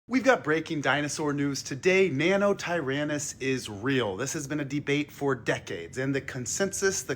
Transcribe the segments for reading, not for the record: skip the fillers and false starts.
We've got breaking dinosaur news today. NANOTYRANNUS is real. This has been a debate for decades, and the consensus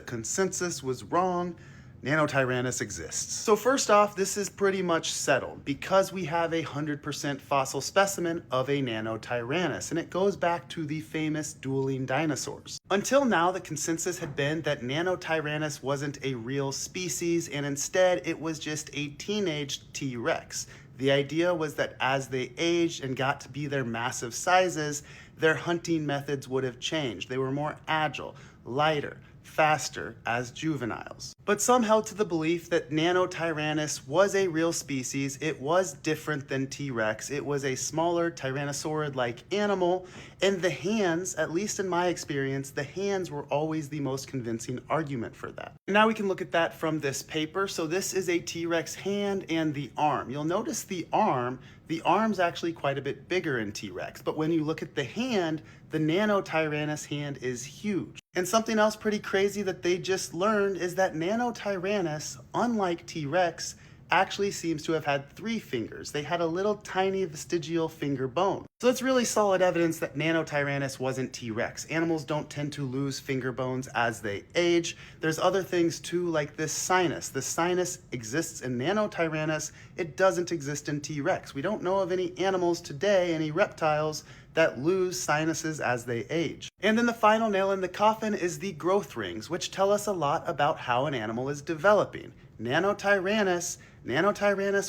was wrong. NANOTYRANNUS exists. So first off, this is pretty much settled because we have a 100% fossil specimen of a NANOTYRANNUS, and it goes back to the famous dueling dinosaurs. Until now, the consensus had been that NANOTYRANNUS wasn't a real species, and instead it was just a teenage T-Rex. The idea was that as they aged and got to be their massive sizes, their hunting methods would have changed. They were more agile, lighter, faster as juveniles. But some held to the belief that NANOTYRANNUS was a real species. It was different than T-Rex. It was a smaller tyrannosaurid-like animal, and the hands, at least in my experience, the hands were always the most convincing argument for that. Now we can look at that from this paper. So this is a T-Rex hand and the arm. You'll notice the arm's actually quite a bit bigger in T-Rex, but when you look at the hand, the NANOTYRANNUS hand is huge. And something else pretty crazy that they just learned is that NANOTYRANNUS, unlike T-Rex, actually seems to have had 3 fingers. They had a little tiny vestigial finger bone. So it's really solid evidence that NANOTYRANNUS wasn't T-Rex. Animals don't tend to lose finger bones as they age. There's other things too, like this sinus. The sinus exists in NANOTYRANNUS. It doesn't exist in T-Rex. We don't know of any animals today, any reptiles, that lose sinuses as they age. And then the final nail in the coffin is the growth rings, which tell us a lot about how an animal is developing. NANOTYRANNUS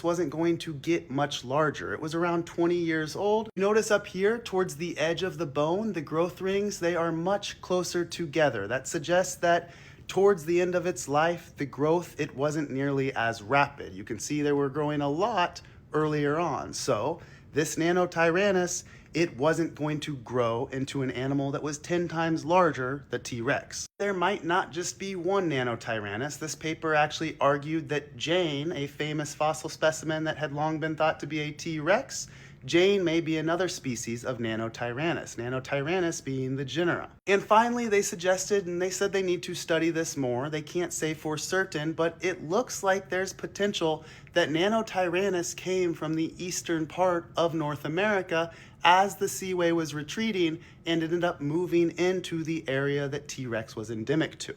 wasn't going to get much larger. It was around 20 years old. Notice up here towards the edge of the bone, the growth rings, they are much closer together. That suggests that towards the end of its life, the growth, it wasn't nearly as rapid. You can see they were growing a lot earlier on. So this NANOTYRANNUS, it wasn't going to grow into an animal that was 10 times larger than T-Rex. There might not just be one NANOTYRANNUS. This paper actually argued that Jane, a famous fossil specimen that had long been thought to be a T-Rex, Jane may be another species of NANOTYRANNUS being the genera. And finally, they suggested, and they said they need to study this more. They can't say for certain, but it looks like there's potential that NANOTYRANNUS came from the eastern part of North America as the seaway was retreating and ended up moving into the area that T-Rex was endemic to.